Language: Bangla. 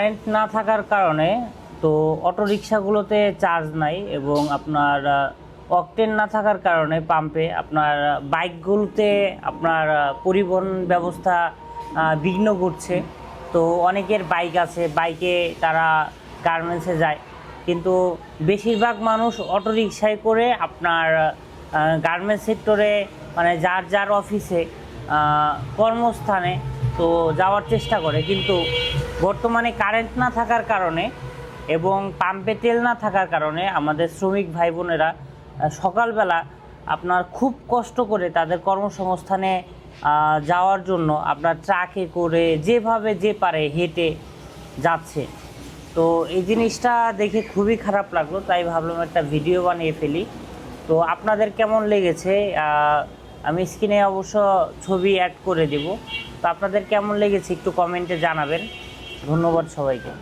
কারেন্ট না থাকার কারণে তো অটোরিকশাগুলোতে চার্জ নাই এবং আপনার অকটেন না থাকার কারণে পাম্পে আপনার বাইকগুলোতে আপনার পরিবহন ব্যবস্থা বিঘ্ন ঘটছে। তো অনেকের বাইক আছে, বাইকে তারা গার্মেন্টসে যায়, কিন্তু বেশিরভাগ মানুষ অটোরিকশায় করে আপনার গার্মেন্টস সেক্টরে মানে যার যার অফিসে কর্মস্থানে তো যাওয়ার চেষ্টা করে। কিন্তু বর্তমানে কারেন্ট না থাকার কারণে এবং পাম্পে তেল না থাকার কারণে আমাদের শ্রমিক ভাই বোনেরা সকালবেলা আপনার খুব কষ্ট করে তাদের কর্মসংস্থানে যাওয়ার জন্য আপনার ট্রাকে করে যেভাবে যে পারে হেঁটে যাচ্ছে। তো এই জিনিসটা দেখে খুবই খারাপ লাগলো, তাই ভাবলাম একটা ভিডিও বানিয়ে ফেলি। তো আপনাদের কেমন লেগেছে আমি স্ক্রিনে অবশ্য ছবি অ্যাড করে দেব। তো আপনাদের কেমন লেগেছে একটু কমেন্টে জানাবেন। ধন্যবাদ সবাইকে।